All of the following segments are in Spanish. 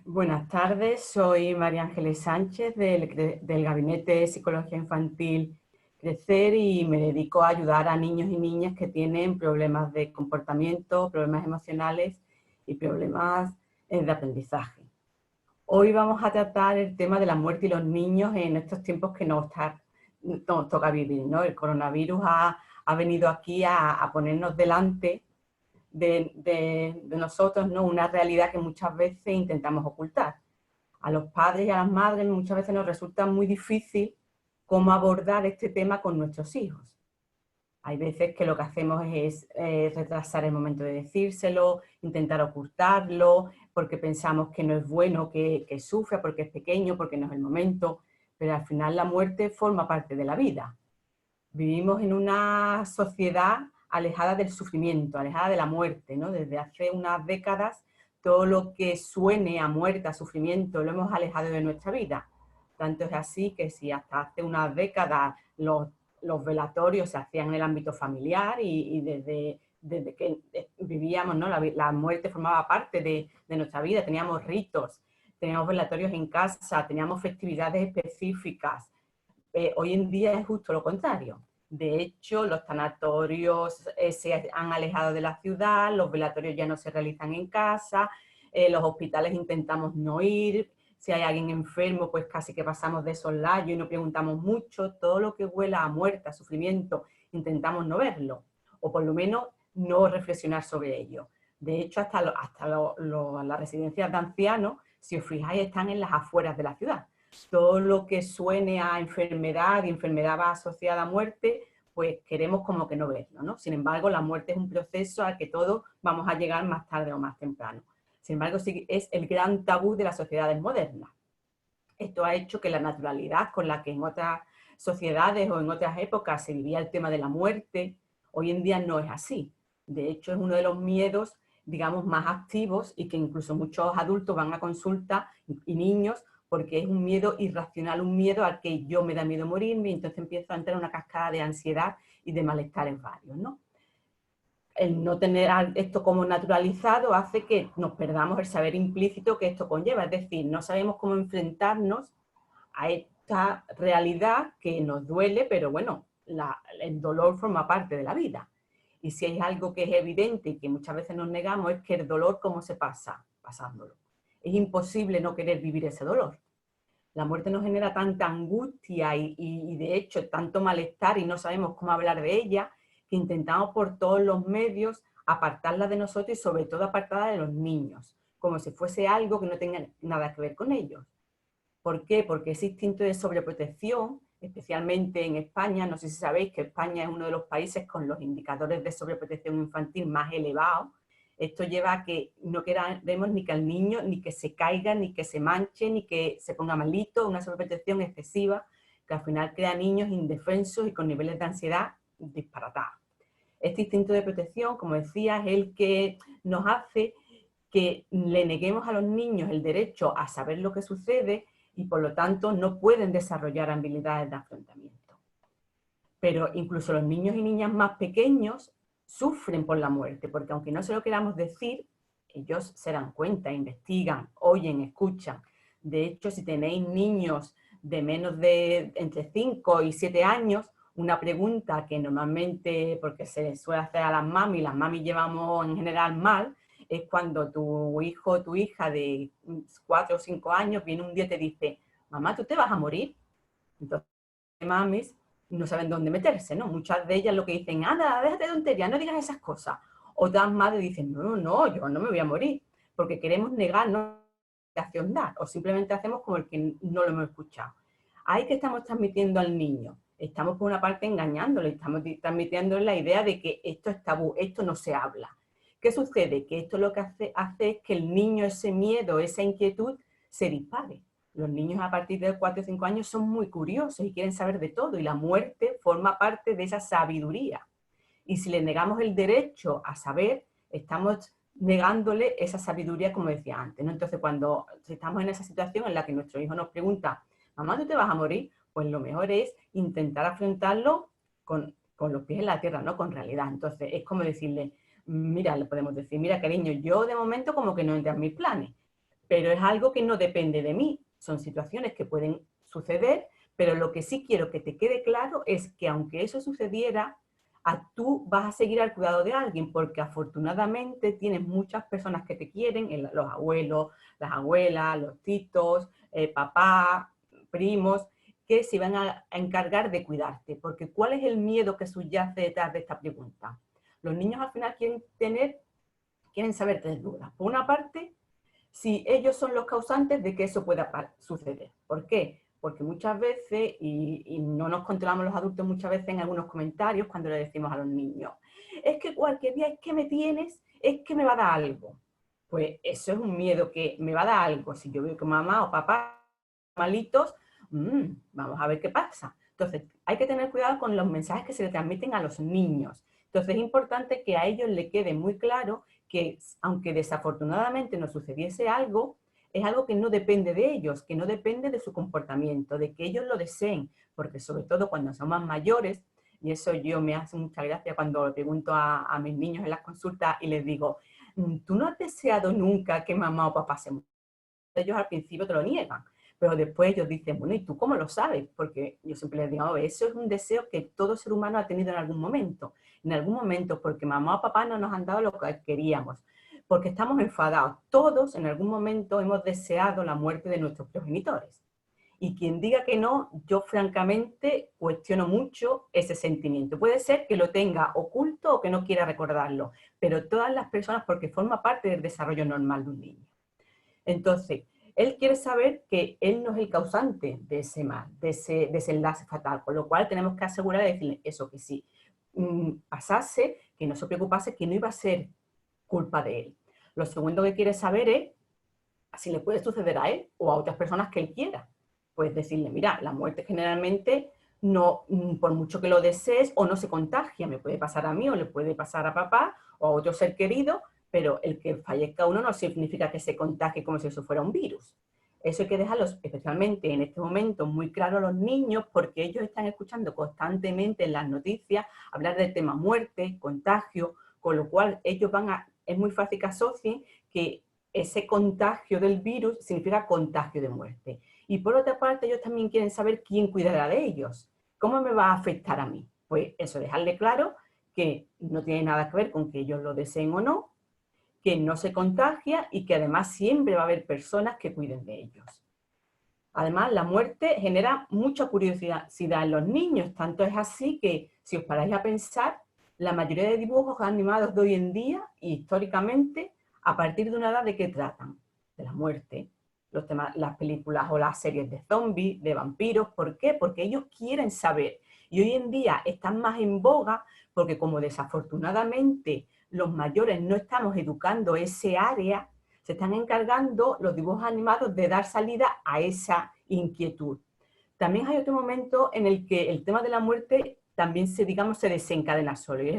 Buenas tardes, soy María Ángeles Sánchez del Gabinete de Psicología Infantil Crecer y me dedico a ayudar a niños y niñas que tienen problemas de comportamiento, problemas emocionales y problemas de aprendizaje. Hoy vamos a tratar el tema de la muerte y los niños en estos tiempos que nos toca vivir, ¿no? El coronavirus ha venido aquí a ponernos delante de nosotros, ¿no? Una realidad que muchas veces intentamos ocultar. A los padres y a las madres muchas veces nos resulta muy difícil cómo abordar este tema con nuestros hijos. Hay veces que lo que hacemos es retrasar el momento de decírselo, intentar ocultarlo, porque pensamos que no es bueno que sufra, porque es pequeño, porque no es el momento, pero al final la muerte forma parte de la vida. Vivimos en una sociedad alejada del sufrimiento, alejada de la muerte, ¿no? Desde hace unas décadas todo lo que suene a muerte, a sufrimiento, lo hemos alejado de nuestra vida. Tanto es así que si hasta hace unas décadas los velatorios se hacían en el ámbito familiar y desde que vivíamos, ¿no? La muerte formaba parte de nuestra vida, teníamos ritos, teníamos velatorios en casa, teníamos festividades específicas. Hoy en día es justo lo contrario. De hecho, los tanatorios se han alejado de la ciudad, los velatorios ya no se realizan en casa, los hospitales intentamos no ir, si hay alguien enfermo, pues casi que pasamos de soslayo y no preguntamos mucho, todo lo que huela a muerte, a sufrimiento, intentamos no verlo, o por lo menos no reflexionar sobre ello. De hecho, hasta las residencias de ancianos, si os fijáis, están en las afueras de la ciudad. Todo lo que suene a enfermedad y enfermedad va asociada a muerte, pues queremos como que no verlo, ¿no? Sin embargo, la muerte es un proceso al que todos vamos a llegar más tarde o más temprano. Sin embargo, sí es el gran tabú de las sociedades modernas. Esto ha hecho que la naturalidad con la que en otras sociedades o en otras épocas se vivía el tema de la muerte, hoy en día no es así. De hecho, es uno de los miedos, digamos, más activos y que incluso muchos adultos van a consulta y niños porque es un miedo irracional, un miedo al que yo me da miedo morirme y entonces empiezo a entrar en una cascada de ansiedad y de malestares varios, ¿no? El no tener esto como naturalizado hace que nos perdamos el saber implícito que esto conlleva, es decir, no sabemos cómo enfrentarnos a esta realidad que nos duele, pero bueno, el dolor forma parte de la vida. Y si hay algo que es evidente y que muchas veces nos negamos es que el dolor, ¿cómo se pasa? Pasándolo. Es imposible no querer vivir ese dolor. La muerte nos genera tanta angustia y de hecho tanto malestar y no sabemos cómo hablar de ella, que intentamos por todos los medios apartarla de nosotros y sobre todo apartarla de los niños, como si fuese algo que no tenga nada que ver con ellos. ¿Por qué? Porque ese instinto de sobreprotección, especialmente en España, no sé si sabéis que España es uno de los países con los indicadores de sobreprotección infantil más elevados. Esto lleva a que no queremos ni que al niño ni que se caiga, ni que se manche, ni que se ponga malito, una sobreprotección excesiva que al final crea niños indefensos y con niveles de ansiedad disparatados. Este instinto de protección, como decía, es el que nos hace que le neguemos a los niños el derecho a saber lo que sucede y por lo tanto no pueden desarrollar habilidades de afrontamiento. Pero incluso los niños y niñas más pequeños sufren por la muerte, porque aunque no se lo queramos decir, ellos se dan cuenta, investigan, oyen, escuchan. De hecho, si tenéis niños de menos de entre 5 y 7 años, una pregunta que normalmente, porque se suele hacer a las mamis llevamos en general mal, es cuando tu hijo o tu hija de 4 o 5 años viene un día y te dice, mamá, ¿tú te vas a morir? Entonces, mamis no saben dónde meterse, ¿no? Muchas de ellas lo que dicen, anda, déjate de tonterías, no digas esas cosas. Otras madres dicen, no, yo no me voy a morir, porque queremos negarnos la dar, o simplemente hacemos como el que no lo hemos escuchado. Ahí que estamos transmitiendo al niño. Estamos por una parte engañándole, estamos transmitiendo la idea de que esto es tabú, esto no se habla. ¿Qué sucede? Que esto lo que hace es que el niño, ese miedo, esa inquietud, se dispare. Los niños a partir de 4 o 5 años son muy curiosos y quieren saber de todo y la muerte forma parte de esa sabiduría. Y si le negamos el derecho a saber, estamos negándole esa sabiduría como decía antes, ¿no? Entonces cuando estamos en esa situación en la que nuestro hijo nos pregunta, mamá, ¿tú te vas a morir? Pues lo mejor es intentar afrontarlo con los pies en la tierra, ¿no? Con realidad. Entonces es como decirle, mira, le podemos decir, mira cariño, yo de momento como que no entra en mis planes, pero es algo que no depende de mí. Son situaciones que pueden suceder, pero lo que sí quiero que te quede claro es que aunque eso sucediera, tú vas a seguir al cuidado de alguien, porque afortunadamente tienes muchas personas que te quieren, los abuelos, las abuelas, los titos, papá, primos, que se van a encargar de cuidarte. Porque ¿cuál es el miedo que subyace detrás de esta pregunta? Los niños al final quieren saber tres dudas. Por una parte, si ellos son los causantes de que eso pueda suceder. ¿Por qué? Porque muchas veces, y no nos controlamos los adultos muchas veces en algunos comentarios cuando le decimos a los niños, es que cualquier día es que me tienes, es que me va a dar algo. Pues eso es un miedo, que me va a dar algo. Si yo veo que mamá o papá malitos, vamos a ver qué pasa. Entonces, hay que tener cuidado con los mensajes que se le transmiten a los niños. Entonces, es importante que a ellos le quede muy claro que, aunque desafortunadamente nos sucediese algo, es algo que no depende de ellos, que no depende de su comportamiento, de que ellos lo deseen, porque sobre todo cuando son más mayores, y eso yo me hace mucha gracia cuando le pregunto a mis niños en las consultas y les digo, ¿tú no has deseado nunca que mamá o papá se mueran? Ellos al principio te lo niegan, pero después ellos dicen, bueno, ¿y tú cómo lo sabes? Porque yo siempre les digo, eso es un deseo que todo ser humano ha tenido en algún momento, porque mamá o papá no nos han dado lo que queríamos, porque estamos enfadados. Todos en algún momento hemos deseado la muerte de nuestros progenitores. Y quien diga que no, yo francamente cuestiono mucho ese sentimiento. Puede ser que lo tenga oculto o que no quiera recordarlo, pero todas las personas, porque forma parte del desarrollo normal de un niño. Entonces, él quiere saber que él no es el causante de ese mal, de ese desenlace fatal, con lo cual tenemos que asegurar de decirle eso, que si pasase, que no se preocupase, que no iba a ser culpa de él. Lo segundo que quiere saber es si le puede suceder a él o a otras personas que él quiera. Pues decirle, mira, la muerte generalmente no, por mucho que lo desees, o no se contagia, me puede pasar a mí o le puede pasar a papá o a otro ser querido, pero el que fallezca uno no significa que se contagie como si eso fuera un virus. Eso hay que dejarlos, especialmente en este momento, muy claro a los niños, porque ellos están escuchando constantemente en las noticias hablar del tema muerte, contagio, con lo cual ellos es muy fácil que asocien que ese contagio del virus significa contagio de muerte. Y por otra parte, ellos también quieren saber quién cuidará de ellos. ¿Cómo me va a afectar a mí? Pues eso, dejarle claro que no tiene nada que ver con que ellos lo deseen o no, que no se contagia y que además siempre va a haber personas que cuiden de ellos. Además, la muerte genera mucha curiosidad en los niños, tanto es así que, si os paráis a pensar, la mayoría de dibujos animados de hoy en día, históricamente, a partir de una edad, ¿de qué tratan? De la muerte. Las películas o las series de zombies, de vampiros, ¿por qué? Porque ellos quieren saber. Y hoy en día están más en boga porque, como desafortunadamente los mayores no estamos educando ese área, se están encargando los dibujos animados de dar salida a esa inquietud. También hay otro momento en el que el tema de la muerte también se desencadena solo, y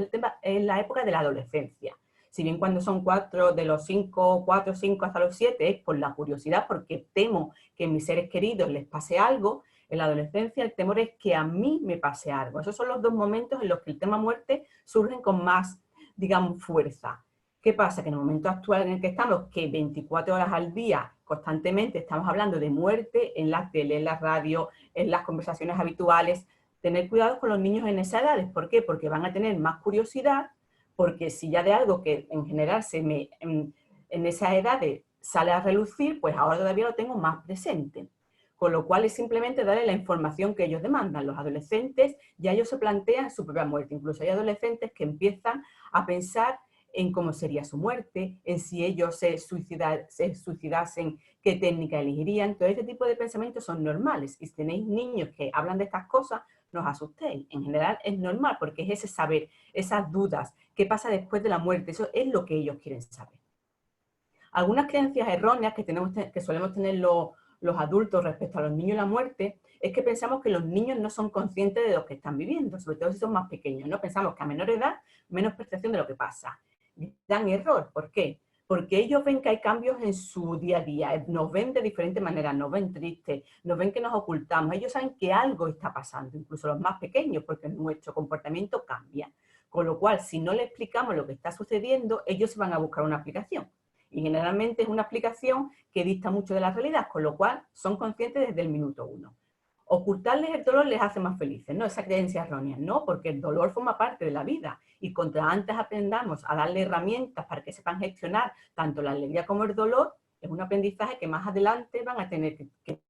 es la época de la adolescencia. Si bien cuando son de los 4 o 5 hasta los 7, es por la curiosidad, porque temo que a mis seres queridos les pase algo, en la adolescencia el temor es que a mí me pase algo. Esos son los dos momentos en los que el tema muerte surge con más, digamos, fuerza. ¿Qué pasa? Que en el momento actual en el que estamos, que 24 horas al día constantemente estamos hablando de muerte en la tele, en la radio, en las conversaciones habituales, tener cuidado con los niños en esas edades. ¿Por qué? Porque van a tener más curiosidad, porque si ya de algo que en general en esas edades sale a relucir, pues ahora todavía lo tengo más presente. Con lo cual es simplemente darle la información que ellos demandan. Los adolescentes ya ellos se plantean su propia muerte. Incluso hay adolescentes que empiezan a pensar en cómo sería su muerte, en si ellos se suicidasen, qué técnica elegirían. Todo este tipo de pensamientos son normales. Y si tenéis niños que hablan de estas cosas, no os asustéis. En general es normal, porque es ese saber, esas dudas, qué pasa después de la muerte. Eso es lo que ellos quieren saber. Algunas creencias erróneas que solemos tener los adultos respecto a los niños y la muerte es que pensamos que los niños no son conscientes de lo que están viviendo, sobre todo si son más pequeños, ¿no? Pensamos que a menor edad, menos percepción de lo que pasa. Dan error. ¿Por qué? Porque ellos ven que hay cambios en su día a día, nos ven de diferentes maneras, nos ven tristes, nos ven que nos ocultamos, ellos saben que algo está pasando, incluso los más pequeños, porque nuestro comportamiento cambia. Con lo cual, si no le explicamos lo que está sucediendo, ellos se van a buscar una explicación. Y generalmente es una explicación que dista mucho de la realidad, con lo cual son conscientes desde el minuto 1. Ocultarles el dolor les hace más felices, ¿no? Esa creencia errónea, no, porque el dolor forma parte de la vida y cuanto antes aprendamos a darle herramientas para que sepan gestionar tanto la alegría como el dolor, es un aprendizaje que más adelante van a tener que...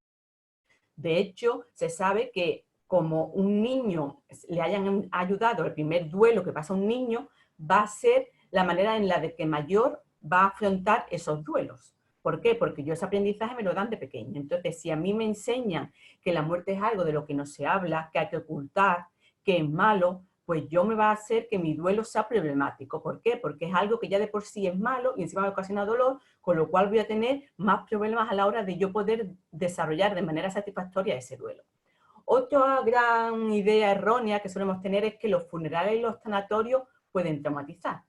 De hecho, se sabe que como un niño le hayan ayudado, el primer duelo que pasa a un niño va a ser la manera en la de que mayor va a afrontar esos duelos. ¿Por qué? Porque yo ese aprendizaje me lo dan de pequeño. Entonces, si a mí me enseñan que la muerte es algo de lo que no se habla, que hay que ocultar, que es malo, pues yo me va a hacer que mi duelo sea problemático. ¿Por qué? Porque es algo que ya de por sí es malo y encima me ocasiona dolor, con lo cual voy a tener más problemas a la hora de yo poder desarrollar de manera satisfactoria ese duelo. Otra gran idea errónea que solemos tener es que los funerales y los tanatorios pueden traumatizar.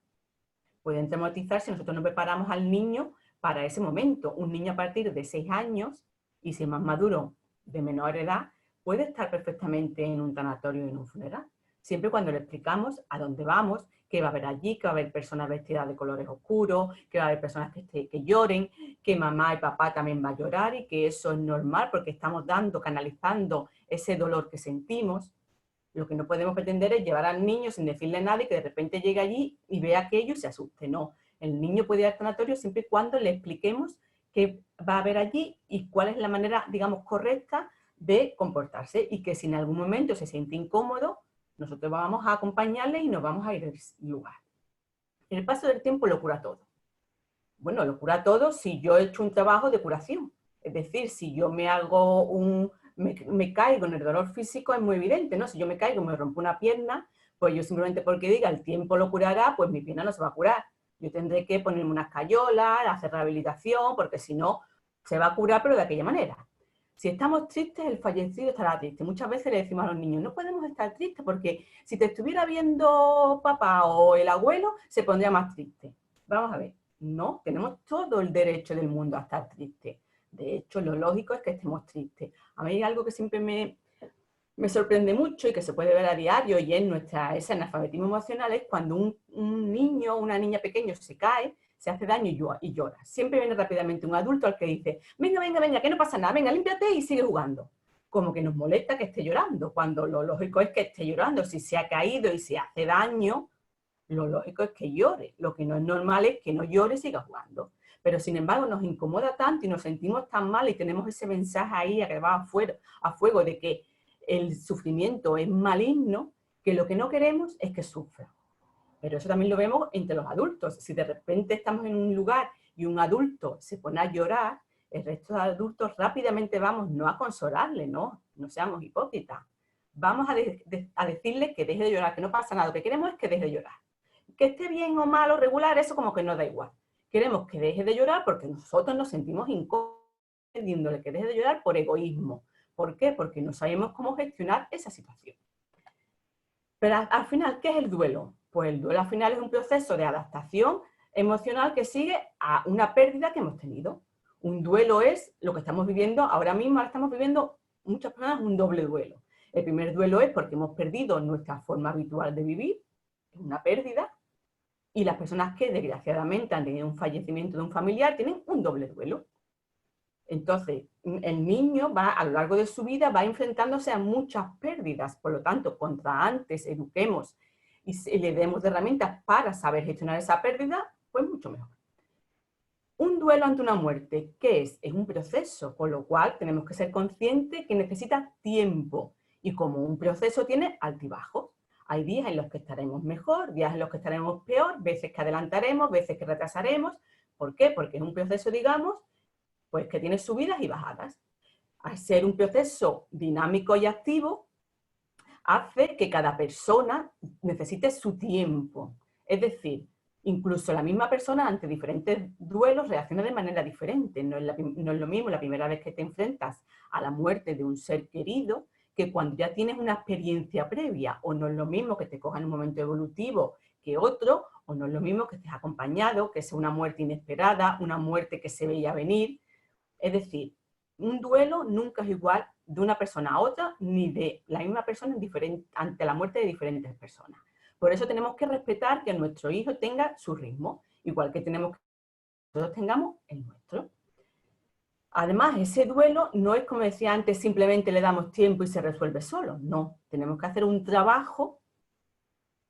Pueden traumatizar si nosotros no preparamos al niño para ese momento. Un niño a partir de 6 años, y si es más maduro, de menor edad, puede estar perfectamente en un tanatorio y en un funeral. Siempre cuando le explicamos a dónde vamos, que va a haber allí, que va a haber personas vestidas de colores oscuros, que va a haber personas que lloren, que mamá y papá también va a llorar y que eso es normal porque estamos canalizando ese dolor que sentimos. Lo que no podemos pretender es llevar al niño sin decirle nada y que de repente llegue allí y vea aquello y se asuste. No, el niño puede ir al tanatorio siempre y cuando le expliquemos qué va a haber allí y cuál es la manera, digamos, correcta de comportarse y que si en algún momento se siente incómodo, nosotros vamos a acompañarle y nos vamos a ir del lugar. El paso del tiempo lo cura todo. Bueno, lo cura todo si yo he hecho un trabajo de curación. Es decir, si yo me hago me caigo en el dolor físico es muy evidente, ¿no? Si yo me caigo y me rompo una pierna, pues yo simplemente porque diga el tiempo lo curará, pues mi pierna no se va a curar. Yo tendré que ponerme unas cayolas, hacer rehabilitación, porque si no, se va a curar, pero de aquella manera. Si estamos tristes, el fallecido estará triste. Muchas veces le decimos a los niños, no podemos estar tristes porque si te estuviera viendo papá o el abuelo, se pondría más triste. Vamos a ver, no, tenemos todo el derecho del mundo a estar tristes. De hecho, lo lógico es que estemos tristes. A mí hay algo que siempre me sorprende mucho y que se puede ver a diario y en ese analfabetismo emocional es cuando un niño o una niña pequeño se cae, se hace daño y llora. Siempre viene rápidamente un adulto al que dice, venga, venga, venga, que no pasa nada, venga, límpiate y sigue jugando. Como que nos molesta que esté llorando, cuando lo lógico es que esté llorando. Si se ha caído y se hace daño, lo lógico es que llore. Lo que no es normal es que no llore y siga jugando. Pero sin embargo nos incomoda tanto y nos sentimos tan mal y tenemos ese mensaje ahí que va a fuego de que el sufrimiento es maligno, que lo que no queremos es que sufra. Pero eso también lo vemos entre los adultos. Si de repente estamos en un lugar y un adulto se pone a llorar, el resto de adultos rápidamente vamos no a consolarle, no seamos hipócritas. Vamos a decirle que deje de llorar, que no pasa nada, lo que queremos es que deje de llorar. Que esté bien o mal o regular, eso como que nos da igual. Queremos que deje de llorar porque nosotros nos sentimos incómodos pidiéndole que deje de llorar por egoísmo. ¿Por qué? Porque no sabemos cómo gestionar esa situación. Pero al final, ¿qué es el duelo? Pues el duelo al final es un proceso de adaptación emocional que sigue a una pérdida que hemos tenido. Un duelo es lo que estamos viviendo ahora mismo, estamos viviendo muchas personas un doble duelo. El primer duelo es porque hemos perdido nuestra forma habitual de vivir, es una pérdida, y las personas que desgraciadamente han tenido un fallecimiento de un familiar tienen un doble duelo. Entonces, el niño va a lo largo de su vida va enfrentándose a muchas pérdidas, por lo tanto, contra antes eduquemos y le demos herramientas para saber gestionar esa pérdida, pues mucho mejor. Un duelo ante una muerte, ¿qué es? Es un proceso, con lo cual tenemos que ser conscientes que necesita tiempo y como un proceso tiene altibajos. Hay días en los que estaremos mejor, días en los que estaremos peor, veces que adelantaremos, veces que retrasaremos. ¿Por qué? Porque es un proceso, digamos, pues que tiene subidas y bajadas. Al ser un proceso dinámico y activo, hace que cada persona necesite su tiempo. Es decir, incluso la misma persona ante diferentes duelos reacciona de manera diferente. No es lo mismo la primera vez que te enfrentas a la muerte de un ser querido que cuando ya tienes una experiencia previa, o no es lo mismo que te coja en un momento evolutivo que otro, o no es lo mismo que estés acompañado, que sea una muerte inesperada, una muerte que se veía venir. Es decir, un duelo nunca es igual de una persona a otra, ni de la misma persona ante la muerte de diferentes personas. Por eso tenemos que respetar que nuestro hijo tenga su ritmo, igual que tenemos que nosotros tengamos el nuestro. Además, ese duelo no es, como decía antes, simplemente le damos tiempo y se resuelve solo. No, tenemos que hacer un trabajo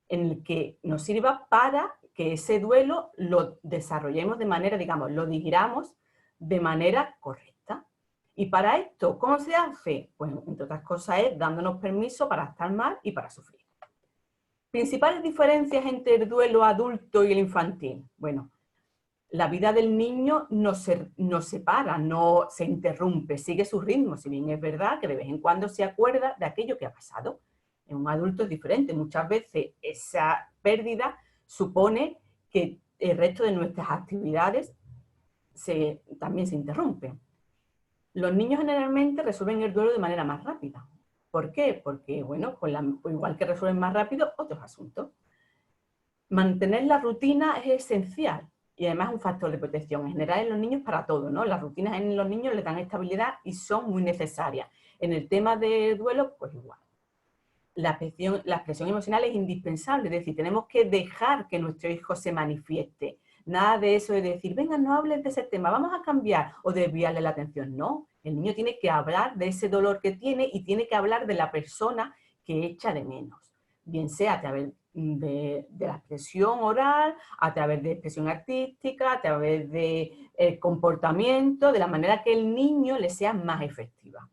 en el que nos sirva para que ese duelo lo desarrollemos de manera, digamos, lo digiramos de manera correcta. Y para esto, ¿cómo se hace? Pues, entre otras cosas, es dándonos permiso para estar mal y para sufrir. ¿Principales diferencias entre el duelo adulto y el infantil? Bueno, la vida del niño no se para, no se interrumpe, sigue su ritmo, si bien es verdad que de vez en cuando se acuerda de aquello que ha pasado. En un adulto es diferente, muchas veces esa pérdida supone que el resto de nuestras actividades también se interrumpen. Los niños generalmente resuelven el duelo de manera más rápida. ¿Por qué? Porque, bueno, pues igual que resuelven más rápido otros asuntos. Mantener la rutina es esencial y además es un factor de protección en general en los niños para todo, ¿no? Las rutinas en los niños les dan estabilidad y son muy necesarias. En el tema de duelo, pues igual. La expresión emocional es indispensable, es decir, tenemos que dejar que nuestro hijo se manifieste. Nada de eso de decir, venga, no hables de ese tema, vamos a cambiar o desviarle la atención. No, el niño tiene que hablar de ese dolor que tiene y tiene que hablar de la persona que echa de menos. Bien sea a través de la expresión oral, a través de expresión artística, a través de comportamiento, de la manera que el niño le sea más efectiva.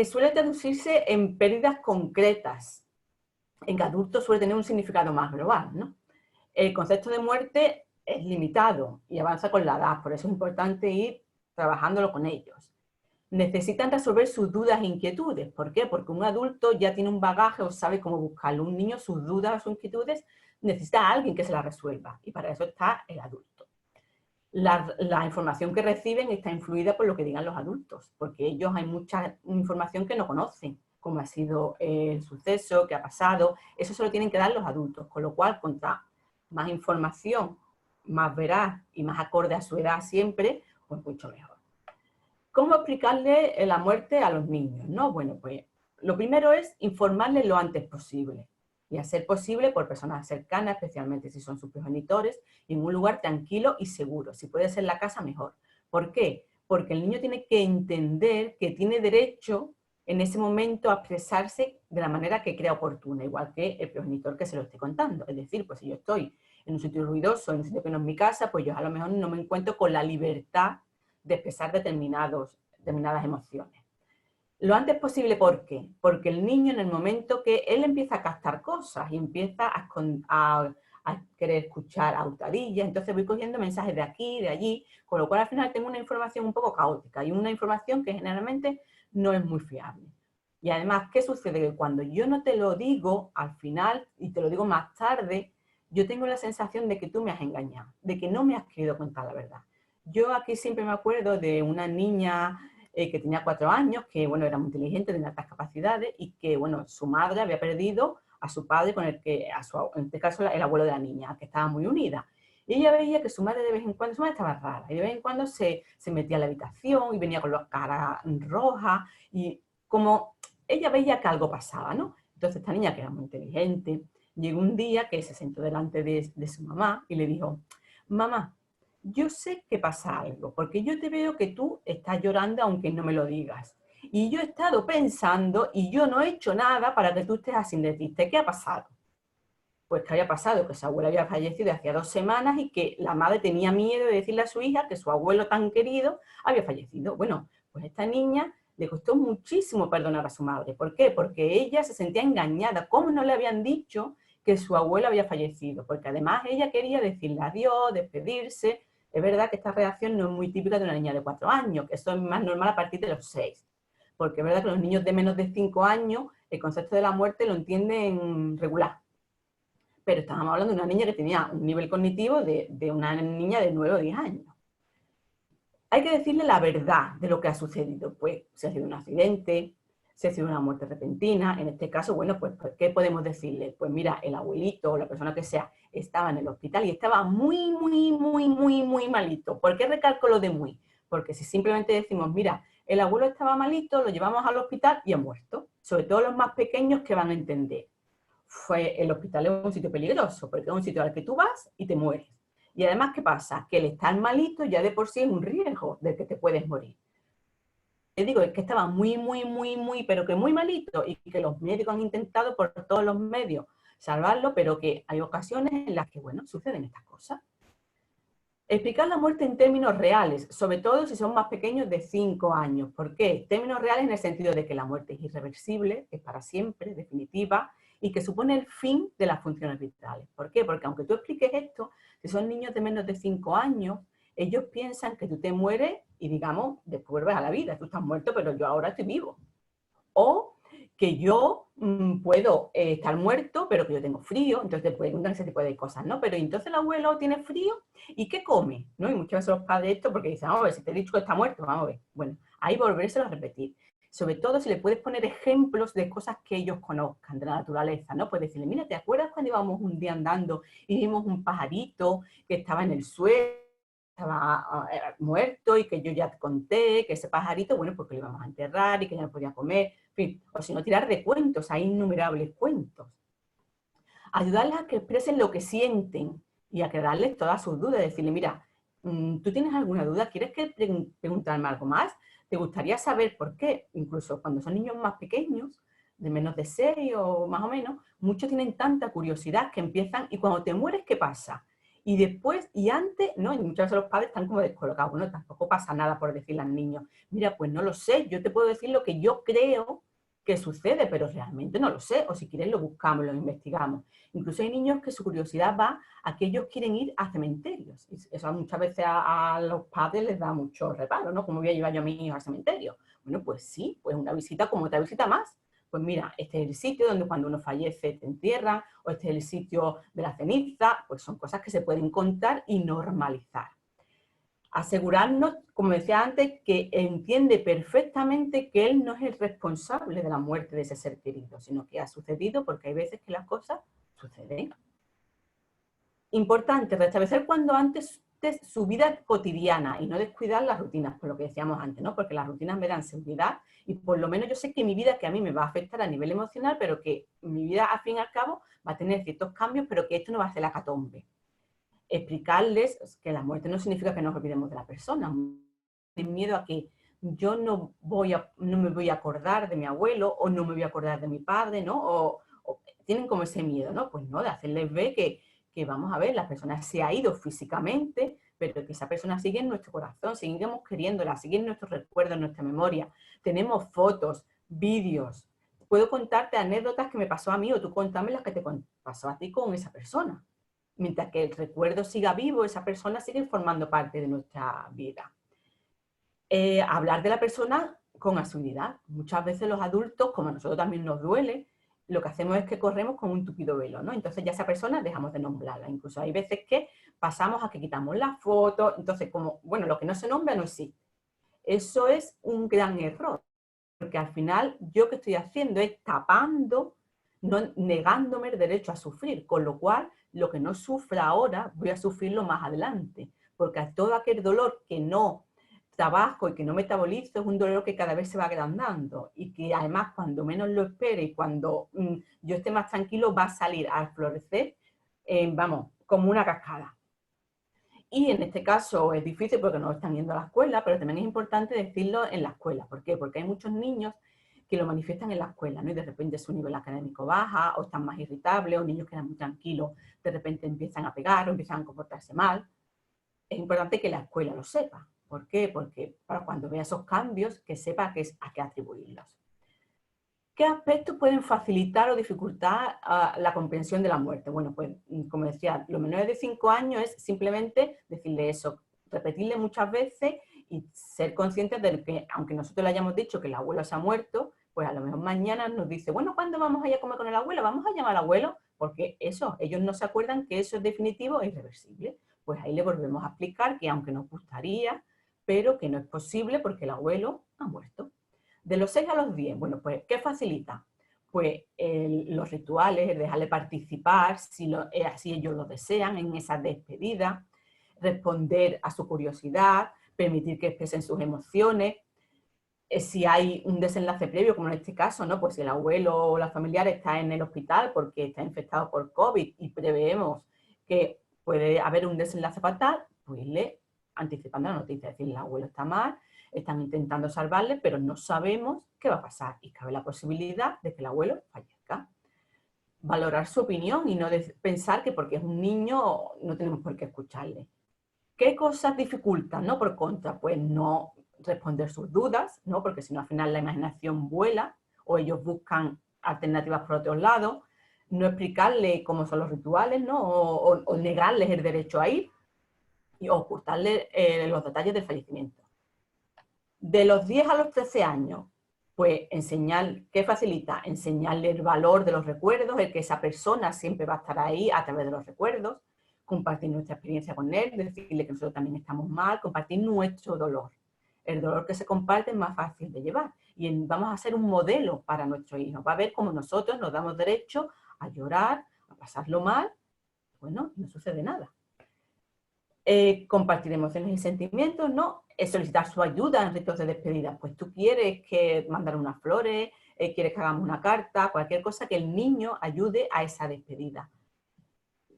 Suele traducirse en pérdidas concretas. En adultos suele tener un significado más global, ¿no? El concepto de muerte es limitado y avanza con la edad, por eso es importante ir trabajándolo con ellos. Necesitan resolver sus dudas e inquietudes. ¿Por qué? Porque un adulto ya tiene un bagaje o sabe cómo buscarlo. Un niño, sus dudas o inquietudes, necesita a alguien que se las resuelva y para eso está el adulto. La información que reciben está influida por lo que digan los adultos, porque ellos hay mucha información que no conocen, como ha sido el suceso, qué ha pasado, eso se lo tienen que dar los adultos, con lo cual, contra más información, más veraz y más acorde a su edad siempre, pues mucho mejor. ¿Cómo explicarle la muerte a los niños? ¿No? Bueno, pues lo primero es informarles lo antes posible y a ser posible por personas cercanas, especialmente si son sus progenitores, y en un lugar tranquilo y seguro. Si puede ser la casa, mejor. ¿Por qué? Porque el niño tiene que entender que tiene derecho en ese momento a expresarse de la manera que crea oportuna, igual que el progenitor que se lo esté contando. Es decir, pues si yo estoy en un sitio ruidoso, en un sitio que no es mi casa, pues yo a lo mejor no me encuentro con la libertad de expresar determinadas emociones. Lo antes posible, ¿por qué? Porque el niño en el momento que él empieza a captar cosas y empieza a querer escuchar autadillas, entonces voy cogiendo mensajes de aquí, de allí, con lo cual al final tengo una información un poco caótica y una información que generalmente no es muy fiable. Y además, ¿qué sucede? Que cuando yo no te lo digo al final y te lo digo más tarde, yo tengo la sensación de que tú me has engañado, de que no me has querido contar la verdad. Yo aquí siempre me acuerdo de una niña que tenía 4 años, que bueno, era muy inteligente, tenía altas capacidades y que bueno, su madre había perdido a su padre con el que, en este caso, el abuelo de la niña, que estaba muy unida. Y ella veía que su madre de vez en cuando, su madre estaba rara, y de vez en cuando se metía a la habitación y venía con la cara roja y como ella veía que algo pasaba, ¿no? Entonces esta niña, que era muy inteligente, llegó un día que se sentó delante de su mamá y le dijo, mamá, yo sé que pasa algo, porque yo te veo que tú estás llorando aunque no me lo digas. Y yo he estado pensando y yo no he hecho nada para que tú estés así de triste. ¿Qué ha pasado? Pues que había pasado, que su abuela había fallecido hacía 2 semanas y que la madre tenía miedo de decirle a su hija que su abuelo tan querido había fallecido. Bueno, pues a esta niña le costó muchísimo perdonar a su madre. ¿Por qué? Porque ella se sentía engañada. ¿Cómo no le habían dicho que su abuelo había fallecido? Porque además ella quería decirle adiós, despedirse. Es verdad que esta reacción no es muy típica de una niña de 4 años, que eso es más normal a partir de los 6. Porque es verdad que los niños de menos de 5 años el concepto de la muerte lo entienden regular. Pero estábamos hablando de una niña que tenía un nivel cognitivo de una niña de 9 o 10 años. Hay que decirle la verdad de lo que ha sucedido. Pues si ha sido un accidente, si ha sido una muerte repentina. En este caso, bueno, pues ¿qué podemos decirle? Pues mira, el abuelito o la persona que sea estaba en el hospital y estaba muy, muy, muy, muy, muy malito. ¿Por qué recalco lo de muy? Porque si simplemente decimos, mira, el abuelo estaba malito, lo llevamos al hospital y ha muerto. Sobre todo los más pequeños que van a entender. El hospital es un sitio peligroso, porque es un sitio al que tú vas y te mueres. Y además, ¿qué pasa? Que el estar malito ya de por sí es un riesgo de que te puedes morir. Te digo, es que estaba pero que muy malito y que los médicos han intentado por todos los medios salvarlo, pero que hay ocasiones en las que, bueno, suceden estas cosas. Explicar la muerte en términos reales, sobre todo si son más pequeños de 5 años. ¿Por qué? Términos reales en el sentido de que la muerte es irreversible, es para siempre, definitiva, y que supone el fin de las funciones vitales. ¿Por qué? Porque aunque tú expliques esto, si son niños de menos de 5 años, ellos piensan que tú te mueres y, digamos, después vuelves a la vida. Tú estás muerto, pero yo ahora estoy vivo. O que yo puedo estar muerto, pero que yo tengo frío, entonces te preguntan ese tipo de cosas, ¿no? Pero entonces el abuelo tiene frío, ¿y qué come? ¿No? Y muchas veces los padres esto porque dicen, vamos a ver, si te he dicho que está muerto, vamos a ver. Bueno, ahí volvérselo a repetir. Sobre todo si le puedes poner ejemplos de cosas que ellos conozcan de la naturaleza, ¿no? Puedes decirle, mira, ¿te acuerdas cuando íbamos un día andando y vimos un pajarito que estaba en el suelo, estaba muerto y que yo ya te conté que ese pajarito, bueno, porque lo íbamos a enterrar y que ya no podía comer, en fin, o si no, tirar de cuentos, hay innumerables cuentos. Ayudarles a que expresen lo que sienten y aclararles todas sus dudas, decirle, mira, ¿tú tienes alguna duda? ¿Quieres que preguntarme algo más? ¿Te gustaría saber por qué? Incluso cuando son niños más pequeños, de menos de 6 o más o menos, muchos tienen tanta curiosidad que empiezan, y cuando te mueres, ¿qué pasa? Y después, y antes, ¿no? Y muchas veces los padres están como descolocados, bueno, tampoco pasa nada por decirle al niño, mira, pues no lo sé, yo te puedo decir lo que yo creo que sucede, pero realmente no lo sé, o si quieres lo buscamos, lo investigamos. Incluso hay niños que su curiosidad va a que ellos quieren ir a cementerios. Y eso muchas veces a los padres les da mucho reparo, ¿no? ¿Cómo voy a llevar yo a mi hijo al cementerio? Bueno, pues sí, pues una visita como otra visita más. Pues mira, este es el sitio donde cuando uno fallece te entierran, o este es el sitio de la ceniza, pues son cosas que se pueden contar y normalizar. Asegurarnos, como decía antes, que entiende perfectamente que él no es el responsable de la muerte de ese ser querido, sino que ha sucedido porque hay veces que las cosas suceden. Importante, restablecer cuando antes su vida cotidiana y no descuidar las rutinas, por lo que decíamos antes, ¿no? Porque las rutinas me dan seguridad y por lo menos yo sé que mi vida, que a mí me va a afectar a nivel emocional, pero que mi vida al fin y al cabo va a tener ciertos cambios, pero que esto no va a ser la catombe. Explicarles que la muerte no significa que nos olvidemos de la persona. Tienen miedo a que yo no me voy a acordar de mi abuelo o no me voy a acordar de mi padre, ¿no? O tienen como ese miedo, ¿no? Pues no, de hacerles ver que vamos a ver, la persona se ha ido físicamente, pero que esa persona sigue en nuestro corazón, seguimos queriéndola, sigue en nuestros recuerdos, en nuestra memoria. Tenemos fotos, vídeos. Puedo contarte anécdotas que me pasó a mí o tú contame las que te pasó a ti con esa persona. Mientras que el recuerdo siga vivo, esa persona sigue formando parte de nuestra vida. Hablar de la persona con asiduidad. Muchas veces los adultos, como a nosotros también nos duele, lo que hacemos es que corremos con un tupido velo, ¿no? Entonces ya esa persona dejamos de nombrarla. Incluso hay veces que pasamos a que quitamos la foto, entonces como, bueno, lo que no se nombra no existe. Eso es un gran error, porque al final yo que estoy haciendo es tapando, no, negándome el derecho a sufrir, con lo cual lo que no sufra ahora voy a sufrirlo más adelante, porque a todo aquel dolor que no trabajo y que no metabolizo es un dolor que cada vez se va agrandando y que además cuando menos lo espere y cuando yo esté más tranquilo va a salir a florecer, vamos, como una cascada. Y en este caso es difícil porque no están yendo a la escuela, pero también es importante decirlo en la escuela. ¿Por qué? Porque hay muchos niños que lo manifiestan en la escuela, ¿no? Y de repente su nivel académico baja, o están más irritables, o niños que eran muy tranquilos, de repente empiezan a pegar, o empiezan a comportarse mal. Es importante que la escuela lo sepa. ¿Por qué? Porque para cuando vea esos cambios, que sepa a qué atribuirlos. ¿Qué aspectos pueden facilitar o dificultar la comprensión de la muerte? Bueno, pues como decía, los menores de 5 años es simplemente decirle eso, repetirle muchas veces y ser conscientes de que, aunque nosotros le hayamos dicho que el abuelo se ha muerto, pues a lo mejor mañana nos dice, bueno, ¿cuándo vamos a ir a comer con el abuelo? Vamos a llamar al abuelo, porque eso, ellos no se acuerdan que eso es definitivo e irreversible. Pues ahí le volvemos a explicar que aunque nos gustaría, pero que no es posible porque el abuelo ha muerto. De los 6 a los 10, bueno, pues, ¿qué facilita? Pues los rituales, el dejarle participar, si ellos lo desean, en esa despedida, responder a su curiosidad, permitir que expresen sus emociones. Si hay un desenlace previo, como en este caso, ¿no? Pues si el abuelo o la familiar está en el hospital porque está infectado por COVID y preveemos que puede haber un desenlace fatal, pues irle anticipando la noticia, es decir, el abuelo está mal, están intentando salvarle, pero no sabemos qué va a pasar y cabe la posibilidad de que el abuelo fallezca. Valorar su opinión y no pensar que porque es un niño no tenemos por qué escucharle. ¿Qué cosas dificultan, no? Por contra, pues no responder sus dudas, ¿no? Porque si no al final la imaginación vuela o ellos buscan alternativas por otros lados, no explicarle cómo son los rituales, ¿no? O negarles el derecho a ir y ocultarles los detalles del fallecimiento. De los 10 a los 13 años, pues enseñar, ¿qué facilita? Enseñarle el valor de los recuerdos, el que esa persona siempre va a estar ahí a través de los recuerdos, compartir nuestra experiencia con él, decirle que nosotros también estamos mal, compartir nuestro dolor. El dolor que se comparte es más fácil de llevar y vamos a ser un modelo para nuestros hijos. Va a ver cómo nosotros nos damos derecho a llorar, a pasarlo mal, bueno, no sucede nada. Compartir emociones y sentimientos, ¿no? Solicitar su ayuda en ritos de despedida. Pues tú quieres que mandar unas flores, quieres que hagamos una carta, cualquier cosa que el niño ayude a esa despedida.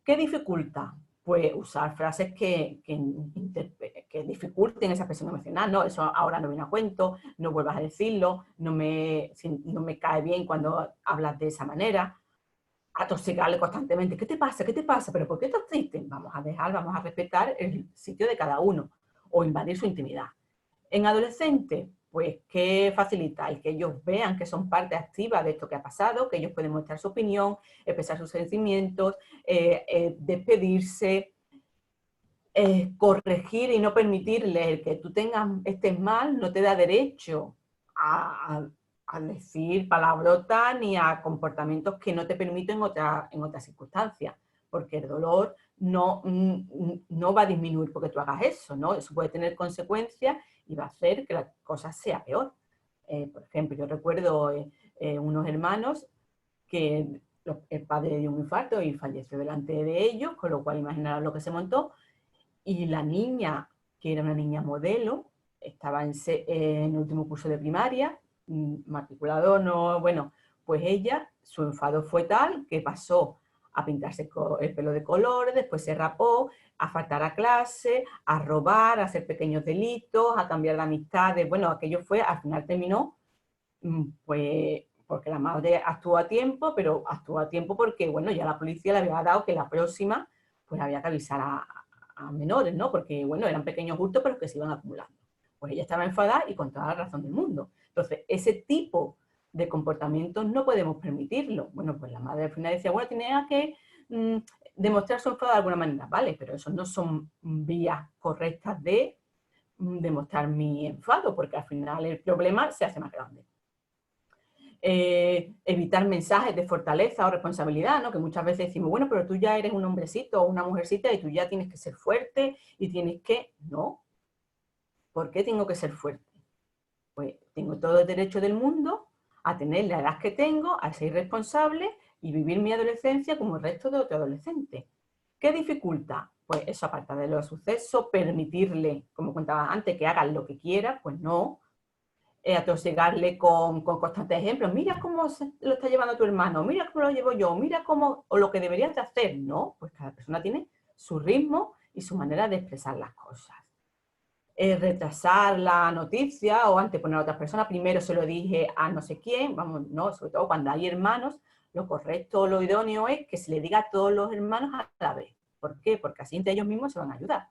¿Qué dificulta? Pues usar frases que dificulten esa expresión emocional, ¿no? Eso ahora no viene a cuento, no vuelvas a decirlo, no me cae bien cuando hablas de esa manera. Atosigarle constantemente, ¿qué te pasa? ¿Qué te pasa? ¿Pero por qué estás triste? Vamos a respetar el sitio de cada uno o invadir su intimidad. En adolescentes, pues, ¿qué facilita? El que ellos vean que son parte activa de esto que ha pasado, que ellos pueden mostrar su opinión, expresar sus sentimientos, despedirse, corregir y no permitirles el que tú estés mal, no te da derecho a decir palabrotas ni a comportamientos que no te permiten en otras circunstancias, porque el dolor no va a disminuir porque tú hagas eso, ¿no? Eso puede tener consecuencias y va a hacer que la cosa sea peor. Por ejemplo, yo recuerdo unos hermanos que el padre dio un infarto y falleció delante de ellos, con lo cual imaginaros lo que se montó, y la niña, que era una niña modelo, estaba en último curso de primaria, matriculado no, bueno, pues ella, su enfado fue tal que pasó a pintarse el pelo de colores, después se rapó, a faltar a clase, a robar, a hacer pequeños delitos, a cambiar de amistades. Bueno, aquello fue, al final terminó, pues, porque la madre actuó a tiempo, pero actuó a tiempo porque, bueno, ya la policía le había dado que la próxima, pues había que avisar a menores, ¿no? Porque, bueno, eran pequeños hurtos, pero que se iban acumulando. Pues ella estaba enfadada y con toda la razón del mundo. Entonces, ese tipo de comportamientos no podemos permitirlo. Bueno, pues la madre al final decía, bueno, tenía que demostrar su enfado de alguna manera, ¿vale? Pero eso no son vías correctas de demostrar mi enfado, porque al final el problema se hace más grande. Evitar mensajes de fortaleza o responsabilidad, ¿no? Que muchas veces decimos, bueno, pero tú ya eres un hombrecito o una mujercita y tú ya tienes que ser fuerte y tienes que... No. ¿Por qué tengo que ser fuerte? Pues tengo todo el derecho del mundo a tener la edad que tengo, a ser responsable y vivir mi adolescencia como el resto de otro adolescente. ¿Qué dificulta? Pues eso, aparte de los sucesos, permitirle, como contaba antes, que hagan lo que quiera, pues no, atosigarle con constantes ejemplos. Mira cómo lo está llevando tu hermano, mira cómo lo llevo yo, mira cómo, o lo que deberías de hacer. No, pues cada persona tiene su ritmo y su manera de expresar las cosas. Retrasar la noticia o anteponer a otras personas. Primero se lo dije a no sé quién, vamos, no, sobre todo cuando hay hermanos, lo correcto, lo idóneo es que se le diga a todos los hermanos a la vez. ¿Por qué? Porque así entre ellos mismos se van a ayudar.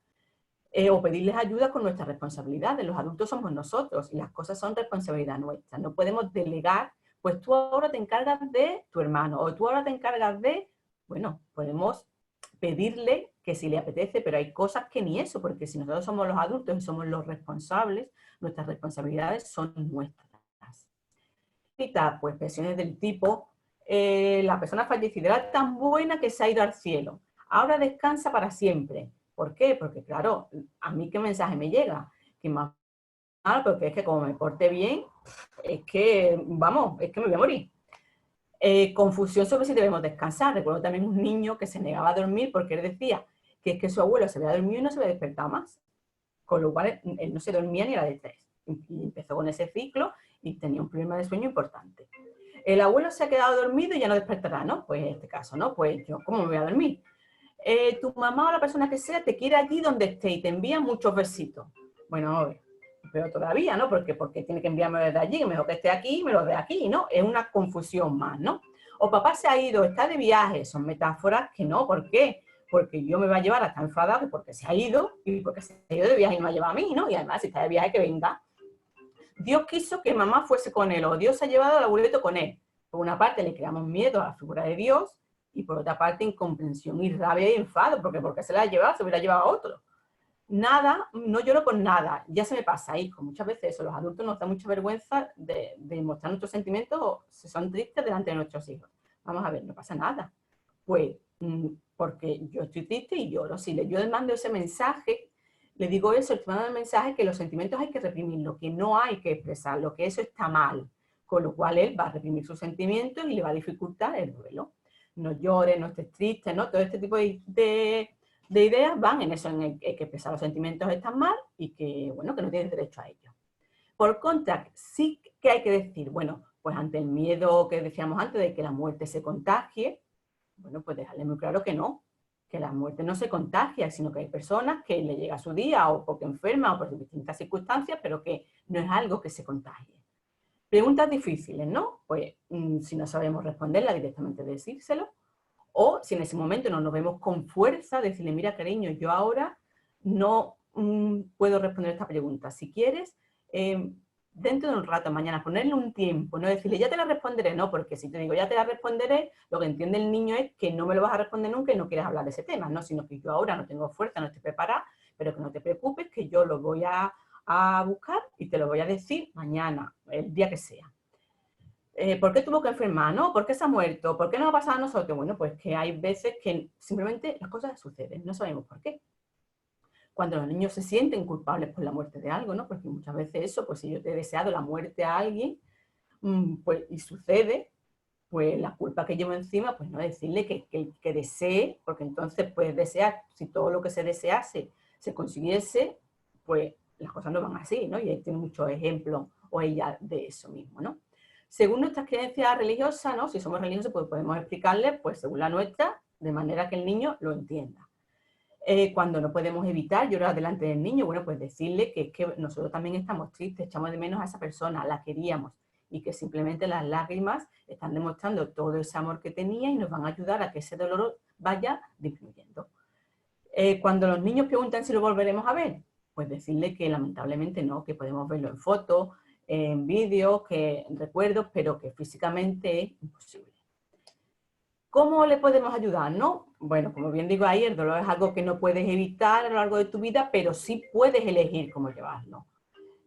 O pedirles ayuda con nuestras responsabilidades. Los adultos somos nosotros y las cosas son responsabilidad nuestra. No podemos delegar, pues tú ahora te encargas de tu hermano o tú ahora te encargas de, bueno, podemos pedirle que si le apetece, pero hay cosas que ni eso, porque si nosotros somos los adultos y somos los responsables, nuestras responsabilidades son nuestras. Pues presiones del tipo, la persona fallecida era tan buena que se ha ido al cielo, ahora descansa para siempre. ¿Por qué? Porque claro, a mí qué mensaje me llega, que más mal, porque es que como me porte bien, es que, vamos, es que me voy a morir. Confusión sobre si debemos descansar. Recuerdo también un niño que se negaba a dormir porque él decía que es que su abuelo se había dormido y no se había despertado más. Con lo cual él no se dormía ni a la de 3. Y empezó con ese ciclo y tenía un problema de sueño importante. El abuelo se ha quedado dormido y ya no despertará, ¿no? Pues en este caso, ¿no? Pues yo, ¿cómo me voy a dormir? tu mamá o la persona que sea te quiere allí donde esté y te envía muchos besitos. Bueno, a ver, pero todavía, ¿no? Porque tiene que enviarme desde allí, mejor que esté aquí y me lo dé aquí, ¿no? Es una confusión más, ¿no? O papá se ha ido, está de viaje, son metáforas que no, ¿por qué? Porque yo me va a llevar a estar enfadado porque se ha ido y porque se ha ido de viaje y no me ha llevado a mí, ¿no? Y además, si está de viaje, que venga. Dios quiso que mamá fuese con él, o Dios se ha llevado al abuelito con él. Por una parte le creamos miedo a la figura de Dios, y por otra parte incomprensión y rabia y enfado, porque se la ha llevado, se hubiera llevado a otro. Nada, no lloro con nada, ya se me pasa, hijo. Muchas veces eso, los adultos nos da mucha vergüenza de mostrar nuestros sentimientos o si son tristes delante de nuestros hijos. Vamos a ver, no pasa nada. Pues porque yo estoy triste y lloro. Si yo le mando ese mensaje, le digo eso, le mando el mensaje que los sentimientos hay que reprimirlo, que no hay que expresarlo, que eso está mal. Con lo cual él va a reprimir sus sentimientos y le va a dificultar el duelo. No llores, no estés triste, ¿no? Todo este tipo de ideas van en eso, en el que expresar los sentimientos están mal y que, bueno, que no tienes derecho a ellos. Por contra, sí que hay que decir, bueno, pues ante el miedo que decíamos antes de que la muerte se contagie, bueno, pues dejarle muy claro que la muerte no se contagia, sino que hay personas que le llega su día o porque enferma o por distintas circunstancias, pero que no es algo que se contagie. Preguntas difíciles, ¿no? Pues si no sabemos responderla, directamente decírselo. O si en ese momento no nos vemos con fuerza, decirle, mira, cariño, yo ahora no puedo responder esta pregunta. Si quieres, dentro de un rato, mañana, ponerle un tiempo, no decirle, ya te la responderé, no, porque si te digo, ya te la responderé, lo que entiende el niño es que no me lo vas a responder nunca y no quieres hablar de ese tema, ¿no? Sino que yo ahora no tengo fuerza, no estoy preparada, pero que no te preocupes, que yo lo voy a buscar y te lo voy a decir mañana, el día que sea. ¿Por qué tuvo que enfermar? ¿No? ¿Por qué se ha muerto? ¿Por qué no ha pasado a nosotros? Bueno, pues que hay veces que simplemente las cosas suceden, no sabemos por qué. Cuando los niños se sienten culpables por la muerte de algo, ¿no? Porque muchas veces eso, pues si yo te he deseado la muerte a alguien, pues y sucede, pues la culpa que llevo encima, pues no decirle que desee, porque entonces puedes desear, si todo lo que se desease se consiguiese, pues las cosas no van así, ¿no? Y ahí tiene muchos ejemplos o ella de eso mismo, ¿no? Según nuestras creencias religiosas, ¿no? Si somos religiosos, pues podemos explicarle, pues según la nuestra, de manera que el niño lo entienda. Cuando no podemos evitar llorar delante del niño, bueno, pues decirle que es que nosotros también estamos tristes, echamos de menos a esa persona, la queríamos, y que simplemente las lágrimas están demostrando todo ese amor que tenía y nos van a ayudar a que ese dolor vaya disminuyendo. Cuando los niños preguntan si lo volveremos a ver, pues decirle que lamentablemente no, que podemos verlo en fotos, en vídeos, que en recuerdos, pero que físicamente es imposible. ¿Cómo le podemos ayudar? ¿No? Bueno, como bien digo ahí, el dolor es algo que no puedes evitar a lo largo de tu vida, pero sí puedes elegir cómo llevarlo.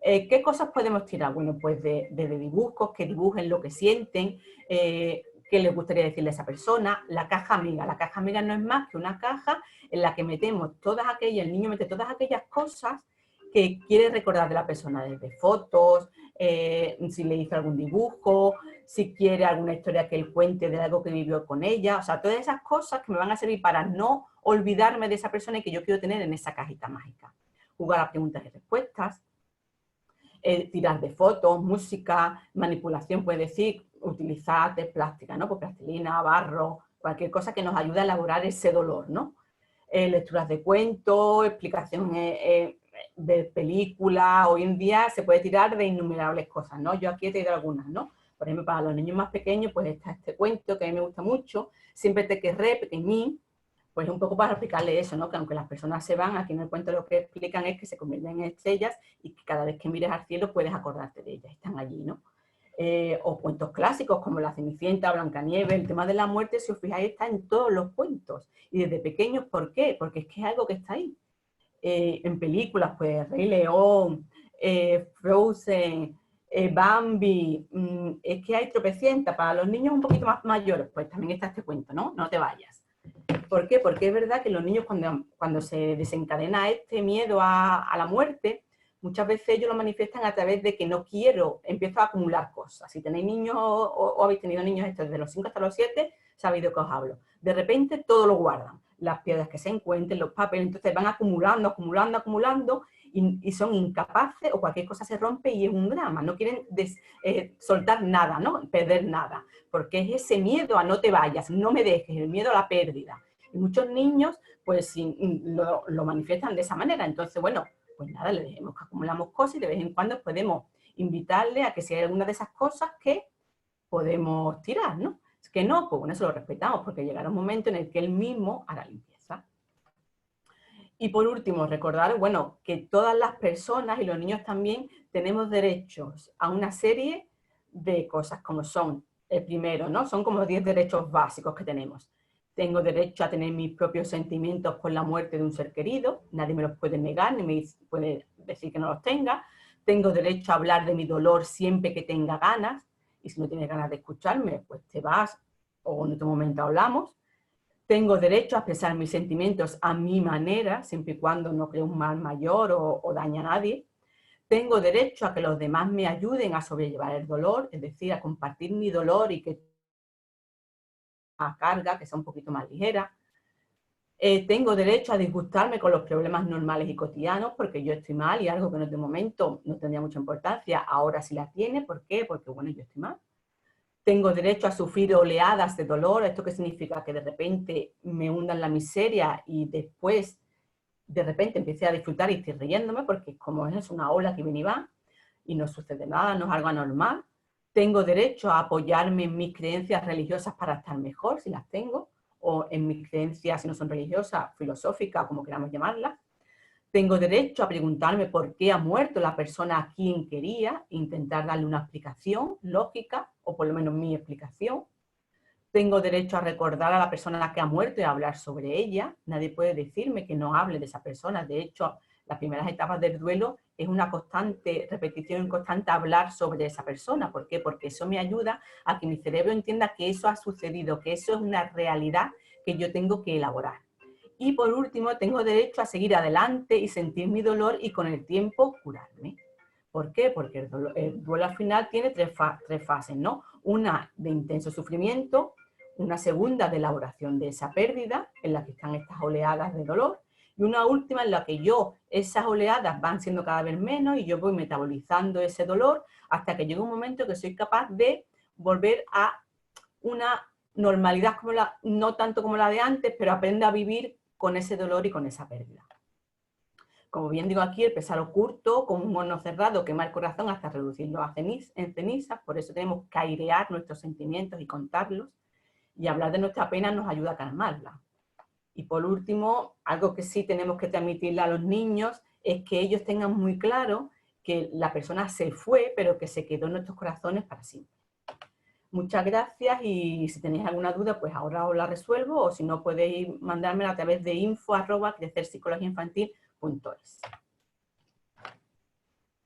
¿Qué cosas podemos tirar? Bueno, pues de dibujos, que dibujen lo que sienten, qué les gustaría decirle a esa persona. La caja amiga. La caja amiga no es más que una caja en la que metemos todas aquellas, el niño mete todas aquellas cosas que quiere recordar de la persona, desde fotos, si le hizo algún dibujo, si quiere alguna historia que él cuente de algo que vivió con ella, o sea, todas esas cosas que me van a servir para no olvidarme de esa persona y que yo quiero tener en esa cajita mágica. Jugar a preguntas y respuestas, tirar de fotos, música, manipulación, puede decir, utilizar de plástica, ¿no? Pues plastilina, barro, cualquier cosa que nos ayude a elaborar ese dolor, ¿no? Lecturas de cuentos, explicación de películas, hoy en día se puede tirar de innumerables cosas, ¿no? Yo aquí he traído algunas, ¿no? Por ejemplo, para los niños más pequeños, pues está este cuento que a mí me gusta mucho, Siempre te querré, pequeñín, pues un poco para explicarle eso, ¿no? Que aunque las personas se van, aquí en el cuento lo que explican es que se convierten en estrellas y que cada vez que mires al cielo puedes acordarte de ellas, están allí, ¿no? O cuentos clásicos como La Cenicienta, Blancanieves, el tema de la muerte, si os fijáis, está en todos los cuentos. Y desde pequeños, ¿por qué? Porque es que es algo que está ahí. En películas, pues Rey León, Frozen, Bambi, es que hay tropecientas. Para los niños un poquito más mayores, pues también está este cuento, ¿no? No te vayas. ¿Por qué? Porque es verdad que los niños cuando se desencadena este miedo a la muerte, muchas veces ellos lo manifiestan a través de que no quiero, empiezo a acumular cosas. Si tenéis niños o habéis tenido niños estos desde los 5 hasta los 7, sabéis de qué os hablo. De repente todo lo guardan, las piedras que se encuentren, los papeles, entonces van acumulando, acumulando, acumulando y son incapaces o cualquier cosa se rompe y es un drama. No quieren soltar nada, ¿no? Perder nada, porque es ese miedo a no te vayas, no me dejes, el miedo a la pérdida. Y muchos niños, pues lo manifiestan de esa manera. Entonces, bueno, pues nada, le dejemos que acumulamos cosas y de vez en cuando podemos invitarle a que si hay alguna de esas cosas que podemos tirar, ¿no? Es que no, pues bueno, eso lo respetamos, porque llegará un momento en el que él mismo hará limpieza. Y por último, recordar, bueno, que todas las personas y los niños también tenemos derechos a una serie de cosas como son, el primero, ¿no? Son como 10 derechos básicos que tenemos. Tengo derecho a tener mis propios sentimientos por la muerte de un ser querido, nadie me los puede negar ni me puede decir que no los tenga. Tengo derecho a hablar de mi dolor siempre que tenga ganas, y si no tienes ganas de escucharme, pues te vas o en otro momento hablamos. Tengo derecho a expresar mis sentimientos a mi manera, siempre y cuando no cree un mal mayor o dañe a nadie. Tengo derecho a que los demás me ayuden a sobrellevar el dolor, es decir, a compartir mi dolor y que a carga, que sea un poquito más ligera. Tengo derecho a disgustarme con los problemas normales y cotidianos porque yo estoy mal y algo que en este momento no tendría mucha importancia, ahora sí la tiene. ¿Por qué? Porque, bueno, yo estoy mal. Tengo derecho a sufrir oleadas de dolor. ¿Esto qué significa? Que de repente me hunda en la miseria y después de repente empecé a disfrutar y estoy riéndome porque como es una ola que viene y va y no sucede nada, no es algo anormal. Tengo derecho a apoyarme en mis creencias religiosas para estar mejor, si las tengo, o en mis creencias, si no son religiosas, filosóficas, como queramos llamarlas. Tengo derecho a preguntarme por qué ha muerto la persona a quien quería, intentar darle una explicación lógica, o por lo menos mi explicación. Tengo derecho a recordar a la persona que ha muerto y a hablar sobre ella. Nadie puede decirme que no hable de esa persona. De hecho, las primeras etapas del duelo es una constante repetición, constante hablar sobre esa persona. ¿Por qué? Porque eso me ayuda a que mi cerebro entienda que eso ha sucedido, que eso es una realidad que yo tengo que elaborar. Y por último, tengo derecho a seguir adelante y sentir mi dolor y con el tiempo curarme. ¿Por qué? Porque el duelo al final tiene tres fases, ¿no? Una de intenso sufrimiento, una segunda de elaboración de esa pérdida, en la que están estas oleadas de dolor, y una última en la que esas oleadas van siendo cada vez menos y yo voy metabolizando ese dolor hasta que llega un momento que soy capaz de volver a una normalidad como no tanto como la de antes, pero aprendo a vivir con ese dolor y con esa pérdida. Como bien digo aquí, el pesar oculto, con un mono cerrado, quema el corazón hasta reducirlo en cenizas. Por eso tenemos que airear nuestros sentimientos y contarlos. Y hablar de nuestra pena nos ayuda a calmarla. Y por último, algo que sí tenemos que transmitirle a los niños es que ellos tengan muy claro que la persona se fue, pero que se quedó en nuestros corazones para siempre. Muchas gracias y si tenéis alguna duda, pues ahora os la resuelvo o si no podéis mandármela a través de info@crecerpsicologiainfantil.es.